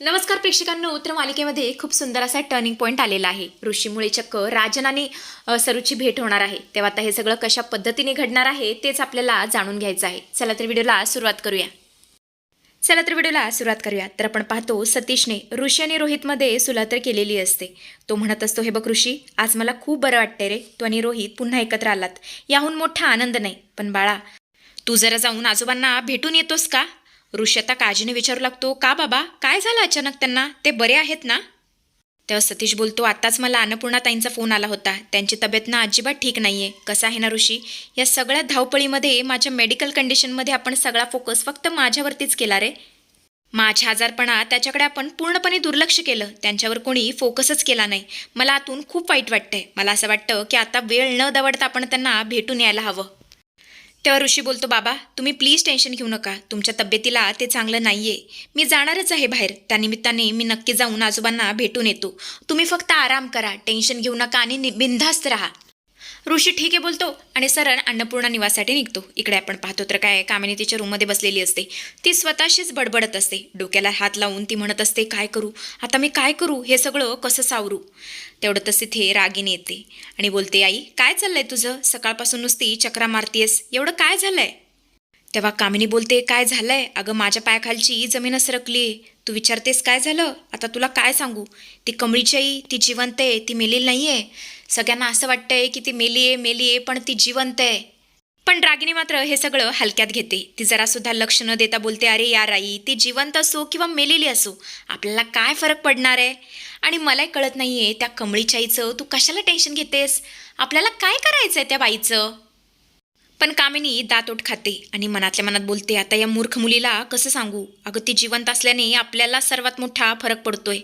नमस्कार प्रेक्षकांनो, उत्तर मालिकेमध्ये खूप सुंदर असा टर्निंग पॉईंट आलेला आहे. ऋषीमुळे चक्क राजन आणि सरूची भेट होणार आहे. तेव्हा आता हे सगळं कशा पद्धतीने घडणार आहे तेच आपल्याला जाणून घ्यायचं आहे. चला तर व्हिडिओला सुरुवात करूया. तर आपण पाहतो सतीशने ऋषी आणि रोहितमध्ये सुलह तर केलेली असते. तो म्हणत असतो, हे बघ ऋषी, आज मला खूप बरं वाटतंय रे, तू आणि रोहित पुन्हा एकत्र आलात. याहून मोठा आनंद नाही. पण बाळा, तू जरा जाऊन आजोबांना भेटून येतोस का? ऋषी आता काळजीने विचारू लागतो, का बाबा, काय झालं अचानक त्यांना? ते बरे आहेत ना? तेव्हा सतीश बोलतो, आत्ताच मला अन्नपूर्णाताईंचा फोन आला होता. त्यांची तब्येत ना अजिबात ठीक नाहीये. कसं आहे ना ऋषी, या सगळ्या धावपळीमध्ये माझ्या मेडिकल कंडिशनमध्ये आपण सगळा फोकस फक्त माझ्यावरतीच केला रे. माझ्या आजारपणा त्याच्याकडे आपण पूर्णपणे दुर्लक्ष केलं. त्यांच्यावर कोणी फोकसच केला नाही. मला आतून खूप वाईट वाटतंय. मला असं वाटतं की आता वेळ न दवडता आपण त्यांना भेटून यायला हवं. तेव्हा ऋषी बोलतो, बाबा तुम्ही प्लीज टेन्शन घेऊ नका. तुमच्या तब्येतीला ते चांगलं नाहीये. मी जाणारच आहे बाहेर. त्यानिमित्ताने मी नक्की जाऊन आजोबांना भेटून येतो. तुम्ही फक्त आराम करा, टेन्शन घेऊ नका आणि बिनधास्त राहा. ऋषी ठीक आहे बोलतो आणि सरळ अन्नपूर्णा निवासासाठी निघतो. इकडे आपण पाहतो तर काय, कामिनी तिच्या रूममध्ये बसलेली असते. ती स्वतःशीच बडबडत असते. डोक्याला हात लावून ती म्हणत असते, काय करू आता, मी काय करू, हे सगळं कसं सावरू. तेवढंच तिथे रागिनी येते आणि बोलते, आई काय चाललंय तुझं? सकाळपासून नुसती चक्रा मारतीयस, एवढं काय झालंय? तेव्हा कामिनी बोलते, काय झालंय अगं, माझ्या पायाखालची जमीन सरकली. तू विचारतेस काय झालं? आता तुला काय सांगू. ती कमळीची आई, ती जिवंत आहे, ती मेलेली नाहीये. सगळ्यांना असं वाटतंय की ती मेली आहे, पण ती जिवंत आहे. पण रागिनी मात्र हे सगळं हलक्यात घेते. ती जरासुद्धा लक्ष न देता बोलते, अरे यार आई, ती जिवंत असो किंवा मेलेली असो, आपल्याला काय फरक पडणार आहे? आणि मलाही कळत नाहीये त्या कमळीच्या आईचं तू कशाला टेन्शन घेतेस? आपल्याला काय करायचंय त्या बाईचं? पण कामिनी दातोट खाते आणि मनातल्या मनात बोलते, आता या मूर्ख मुलीला कसं सांगू? अगं ती जिवंत असल्याने आपल्याला सर्वात मोठा फरक पडतोय.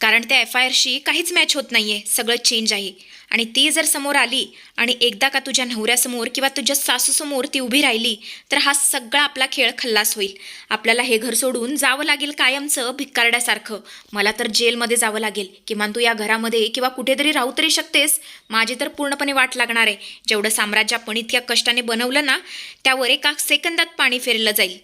कारण त्या FIRशी काहीच मॅच होत नाहीये. सगळं चेंज आहे. आणि ती जर समोर आली आणि एकदा का तुझ्या नवऱ्यासमोर किंवा तुझ्या सासूसमोर ती उभी राहिली तर हा सगळा आपला खेळ खल्लास होईल. आपल्याला हे घर सोडून जावं लागेल कायमचं भिकारड्यासारखं. मला तर जेलमध्ये जावं लागेल. किमान तू या घरामध्ये किंवा कुठेतरी राहू तरी शकतेस. माझी तर पूर्णपणे वाट लागणार आहे. जेवढं साम्राज्य आपण इतक्या कष्टाने बनवलं ना, त्यावर एका सेकंदात पाणी फेरलं जाईल.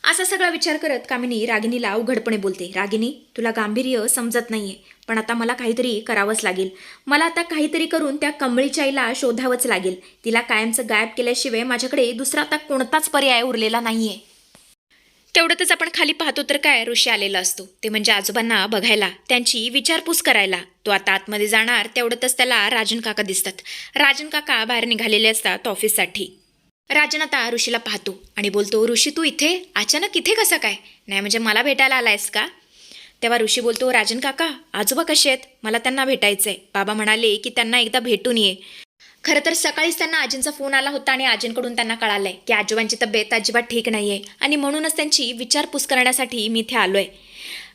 असा सगळा विचार करत कामिनी रागिनीला उघडपणे बोलते, रागिनी, तुला गांभीर्य समजत नाहीये. पण आता मला काहीतरी करावंच लागेल. मला आता काहीतरी करून त्या कमळीच्या आईला शोधावंच लागेल. तिला कायमचं गायब केल्याशिवाय माझ्याकडे दुसरा आता कोणताच पर्याय उरलेला नाहीये. तेवढ्यातच आपण खाली पाहतो तर काय, ऋषी आलेला असतो. ते म्हणजे आजोबांना बघायला, त्यांची विचारपूस करायला. तो आता आतमध्ये जाणार तेवढ्यातच त्याला राजन काका दिसतात. राजन काका बाहेर निघालेले असतात ऑफिससाठी. राजन आता ऋषीला पाहतो आणि बोलतो, ऋषी तू इथे अचानक इथे कसा काय? नाही म्हणजे मला भेटायला आलायस का? तेव्हा ऋषी बोलतो, राजन काका, आजोबा कसे आहेत? मला त्यांना भेटायचंय. बाबा म्हणाले की त्यांना एकदा भेटून ये. खरं तर सकाळीच त्यांना आजींचा फोन आला होता आणि आजींकडून त्यांना कळालंय की आजोबांची तब्येत अजिबात ठीक नाहीये आणि म्हणूनच त्यांची विचारपूस करण्यासाठी मी इथे आलोय.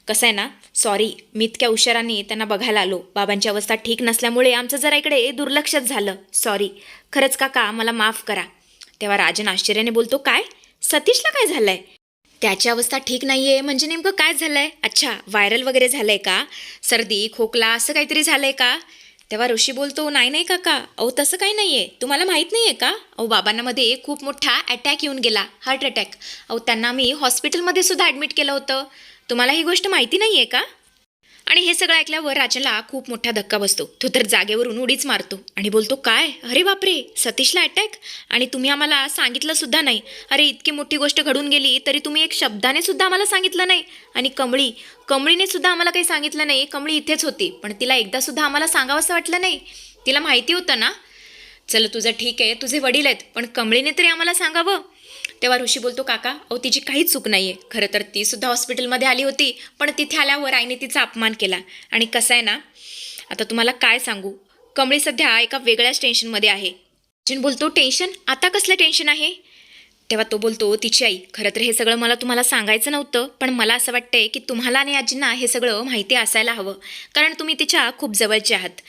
कसं आहे ना, सॉरी, मी इतक्या उशिराने त्यांना बघायला आलो. बाबांची अवस्था ठीक नसल्यामुळे आमचं जरा इकडे दुर्लक्षच झालं. सॉरी, खरंच काका, मला माफ करा. तेव्हा राजन आश्चर्याने बोलतो, काय? सतीशला काय झालंय? त्याची अवस्था ठीक नाहीये म्हणजे नेमकं काय झालंय? अच्छा, व्हायरल वगैरे झालंय का? सर्दी, खोकला असं काहीतरी झालंय का? तेव्हा ऋषी बोलतो, नाही नाही काका, अहो तसं काही नाहीये. तुम्हाला माहीत नाहीये का? अहो बाबांना मध्ये खूप मोठा अटॅक येऊन गेला, हार्ट अटॅक. अहो त्यांना मी हॉस्पिटलमध्ये सुद्धा ॲडमिट केलं होतं. तुम्हाला ही गोष्ट माहिती नाहीये का? आणि हे सगळं ऐकल्यावर राजनला खूप मोठा धक्का बसतो. तो तर जागेवरून उडीच मारतो आणि बोलतो, काय? अरे बापरे, सतीशला अटॅक? आणि तुम्ही आम्हाला सांगितलं सुद्धा नाही. अरे इतकी मोठी गोष्ट घडून गेली तरी तुम्ही एक शब्दाने सुद्धा आम्हाला सांगितलं नाही. आणि कमळीने सुद्धा आम्हाला काही सांगितलं नाही. कमळी इथेच होती, पण तिला एकदा सुद्धा आम्हाला सांगावंसं वाटलं नाही. तिला माहिती होतं ना. चल तुझं ठीक आहे, तुझे वडील आहेत, पण कमळीने तरी आम्हाला सांगावं. तेव्हा ऋषी बोलतो, काका, अहो तिची काहीच चूक नाही आहे. खरं तर ती सुद्धा हॉस्पिटलमध्ये आली होती, पण तिथे आल्यावर आईने तिचा अपमान केला. आणि कसं आहे ना, आता तुम्हाला काय सांगू, कमळी सध्या एका वेगळ्याच टेन्शनमध्ये आहे. अर्जुन बोलतो, टेन्शन? आता कसलं टेन्शन आहे? तेव्हा तो बोलतो, तिची आई, खरं तर हे सगळं मला तुम्हाला सांगायचं नव्हतं, पण मला असं वाटतंय की तुम्हाला आणि आजींना हे सगळं माहिती असायला हवं, कारण तुम्ही तिच्या खूप जवळचे आहात.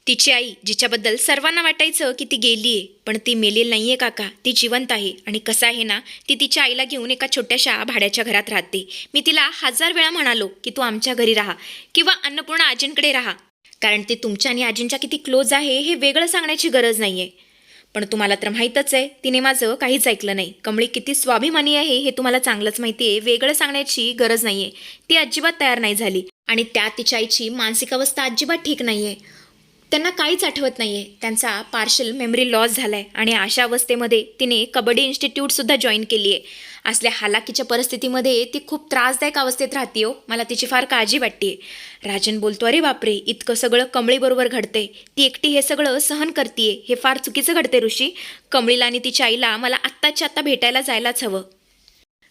तिची आई, जिच्याबद्दल सर्वांना वाटायचं की ती गेली आहे, पण ती मेलेली नाही आहे काका, ती जिवंत आहे. आणि कसं आहे ना, ती तिच्या आईला घेऊन एका छोट्याशा भाड्याच्या घरात राहते. मी तिला 1000 वेळा म्हणालो की तू आमच्या घरी राहा किंवा अन्नपूर्णा आजींकडे राहा, कारण ती तुमच्या आणि आजींच्या किती क्लोज आहे हे वेगळं सांगण्याची गरज नाही आहे. पण तुम्हाला तर माहीतच आहे तिने माझं काहीच ऐकलं नाही. कमळी किती स्वाभिमानी आहे हे तुम्हाला चांगलंच माहिती आहे. वेगळं सांगण्याची गरज नाही आहे. ती अजिबात तयार नाही झाली आणि त्या तिच्या आईची मानसिक अवस्था अजिबात ठीक नाही आहे. त्यांना काहीच आठवत नाही आहे. त्यांचा पार्शल मेमरी लॉस झाला आहे आणि अशा अवस्थेमध्ये तिने कबड्डी इन्स्टिट्यूटसुद्धा जॉईन केली आहे. असल्या हालाकीच्या परिस्थितीमध्ये ती खूप त्रासदायक अवस्थेत राहते हो. मला तिची फार काळजी वाटते. राजन बोलतो, अरे बापरे, इतकं सगळं कमळीबरोबर घडते, ती एकटी हे सगळं सहन करतीये, हे फार चुकीचं घडते ऋषी. कमळीला आणि तिच्या आईला मला आत्ताच्या आत्ता भेटायला जायलाच हवं.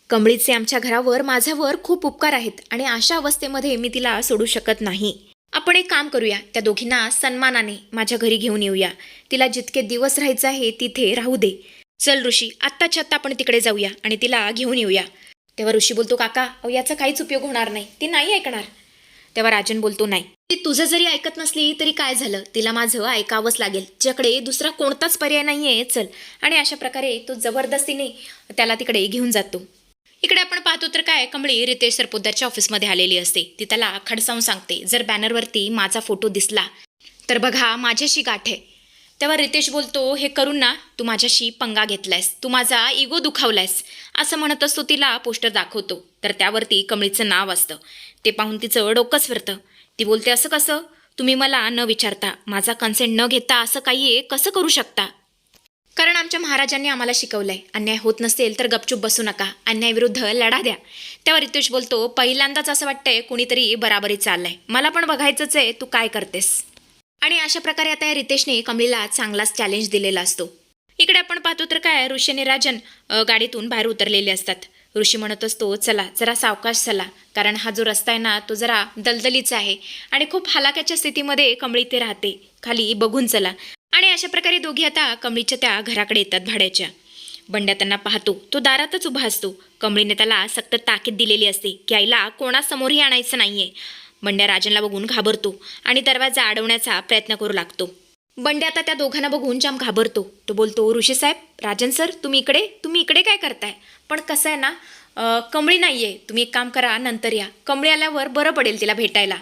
कमळीचे आमच्या घरावर माझ्यावर खूप उपकार आहेत आणि अशा अवस्थेमध्ये मी तिला सोडू शकत नाही. आपण एक काम करूया, त्या दोघींना सन्मानाने माझ्या घरी घेऊन येऊया. तिला जितके दिवस राहायचं आहे तिथे राहू दे. चल ऋषी, आत्ताच्या आत्ता आपण तिकडे जाऊया आणि तिला घेऊन येऊया. तेव्हा ऋषी बोलतो, काका अहो याचा काहीच उपयोग होणार नाही, ती नाही ऐकणार. तेव्हा राजन बोलतो, नाही, ती तुझं जरी ऐकत नसली तरी काय झालं, तिला माझं ऐकावंच लागेल, तिच्याकडे दुसरा कोणताच पर्याय नाही आहे. चल. आणि अशा प्रकारे तो जबरदस्तीने त्याला तिकडे घेऊन जातो. इकडे आपण पाहतो तर काय, कमळी रितेश सरपोतदारच्या ऑफिसमध्ये आलेली असते. ती त्याला खडसावून सांगते, जर बॅनरवरती माझा फोटो दिसला तर बघा माझ्याशी गाठ आहे. तेव्हा रितेश बोलतो, हे करून ना तू माझ्याशी पंगा घेतलायस, तू माझा इगो दुखावलायस, असं म्हणत असतो. तिला पोस्टर दाखवतो तर त्यावरती कमळीचं नाव असतं. ते पाहून तिचं डोकंच फिरतं. ती बोलते, असं कसं, तुम्ही मला न विचारता, माझा कन्सेंट न घेता असं काही कसं करू शकता? कारण आमच्या महाराजांनी आम्हाला शिकवलंय, अन्याय होत नसेल तर गपचूप बसू नका, अन्यायाविरुद्ध लढा द्या. तेव्हा रितेश बोलतो, पहिल्यांदाच असं वाटतंय कोणीतरी बराबरी चाललंय, मला पण बघायचंच आहे तू काय करतेस. आणि अशा प्रकारे आता या रितेशने कमळीला चांगलाच चॅलेंज दिलेला असतो. इकडे आपण पाहतो तर काय, ऋषी आणि राजन गाडीतून बाहेर उतरलेले असतात. ऋषी म्हणत असतो, चला जरा सावकाश चला, कारण हा जो रस्ता आहे ना तो जरा दलदलीचा आहे आणि खूप हलाक्याच्या स्थितीमध्ये कमळी ते राहते, खाली बघून चला. आणि अशा प्रकारे दोघी आता कमळीच्या त्या घराकडे येतात भाड्याच्या. बंड्या त्यांना पाहतो, तो दारातच उभा असतो. कमळीने त्याला सक्त ताकीद दिलेली असते की आईला कोणासमोरही आणायचं नाहीये. बंड्या राजनला बघून घाबरतो आणि दरवाजा अडवण्याचा प्रयत्न करू लागतो. बंड्या आता त्या दोघांना बघून जाम घाबरतो. तो बोलतो, ऋषी साहेब, राजन सर, तुम्ही इकडे काय करताय? पण कसं आहे ना, कमळी नाहीये, तुम्ही एक काम करा, नंतर या, कमळी आल्यावर बरं पडेल तिला भेटायला.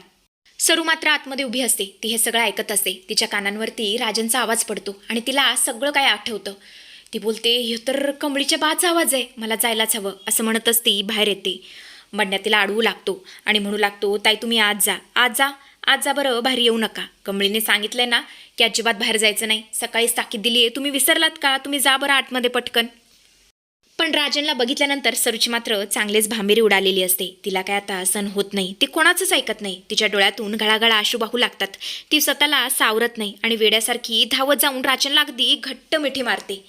सरू मात्र आतमध्ये उभी असते. ती हे सगळं ऐकत असते. तिच्या कानांवरती राजनचा आवाज पडतो आणि तिला सगळं काय आठवतं. ती बोलते, हे तर कमळीच्या बाचा आवाज आहे, मला जायलाच हवं, असं म्हणतच ती बाहेर येते. बंड्या तिला अडवू लागतो आणि म्हणू लागतो, ताई तुम्ही आज जा बरं, बाहेर येऊ नका. कमळीने सांगितलंय ना की अजिबात बाहेर जायचं नाही, सकाळीच ताकीद दिली आहे, तुम्ही विसरलात का? तुम्ही जा बरं आतमध्ये पटकन. पण राजनला बघितल्यानंतर सरूची मात्र चांगलेच भांबेरी उडालेली असते. तिला काय आता सण होत नाही, ती कोणाचंच ऐकत नाही. तिच्या डोळ्यातून घळाघळा अश्रू वाहू लागतात. ती स्वतःला सावरत नाही आणि वेड्यासारखी धावत जाऊन राजनला अगदी घट्ट मिठी मारते.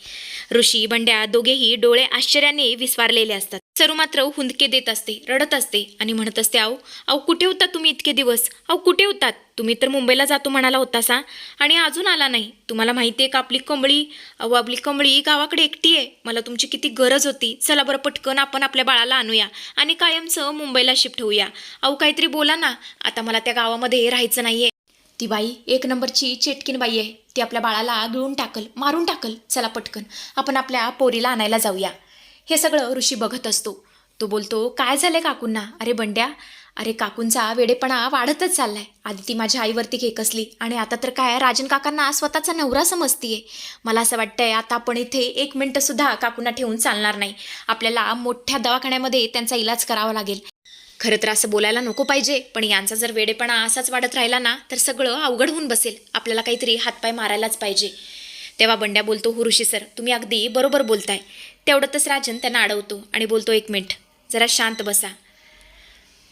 ऋषी बंड्या दोघेही डोळे आश्चर्याने विस्वारलेले असतात. सरू मात्र हुंदके देत असते, रडत असते आणि म्हणत असते, अहो कुठे होतात तुम्ही इतके दिवस? अहो कुठे होतात तुम्ही? तर मुंबईला जातो म्हणाला होतासा आणि अजून आला नाही. तुम्हाला माहिती आहे का आपली कमळी गावाकडे एकटी आहे. मला तुमची किती गरज होती. चला बरं पटकन आपण आपल्या बाळाला आणूया आणि कायमचं मुंबईला शिफ्ट होऊया. अहो काहीतरी बोला ना, आता मला त्या गावामध्ये राहायचं नाहीये. ती बाई एक नंबरची चेटकीन बाई आहे, ती आपल्या बाळाला गिळून टाकल, मारून टाकल. चला पटकन आपण आपल्या पोरीला आणायला जाऊया. हे सगळं ऋषी बघत असतो. तो बोलतो, काय झालंय काकूंना? अरे बंड्या, अरे काकूंचा वेडेपणा वाढतच चाललाय. आधी ती माझ्या आईवरती खेकसली आणि आता तर काय राजन काकांना स्वतःचा नवरा समजतीये. मला असं वाटतंय आता आपण इथे 1 मिनिटसुद्धा काकूंना ठेवून चालणार नाही. आपल्याला मोठ्या दवाखान्यामध्ये त्यांचा इलाज करावा लागेल. खरं तर असं बोलायला नको पाहिजे, पण यांचा जर वेडेपणा असाच वाढत राहिला ना तर सगळं अवघड होऊन बसेल. आपल्याला काहीतरी हातपाय मारायलाच पाहिजे. तेव्हा बंड्या बोलतो, हो ऋषी सर, तुम्ही अगदी बरोबर बोलताय. तेवढंतच राजन त्यांना अडवतो आणि बोलतो, 1 मिनिट जरा शांत बसा.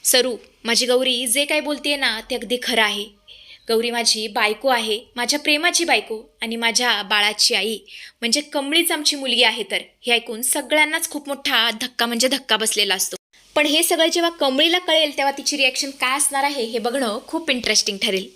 सरू, माझी गौरी जे काही बोलतेय ना ते अगदी खरं आहे. गौरी माझी बायको आहे, माझ्या प्रेमाची बायको आणि माझ्या बाळाची आई, म्हणजे कमळीच आमची मुलगी आहे. तर हे ऐकून सगळ्यांनाच खूप मोठा धक्का बसलेला असतो. पण हे सगळं जेव्हा कमळीला कळेल तेव्हा तिची रिॲक्शन काय असणार आहे हे बघणं खूप इंटरेस्टिंग ठरेल.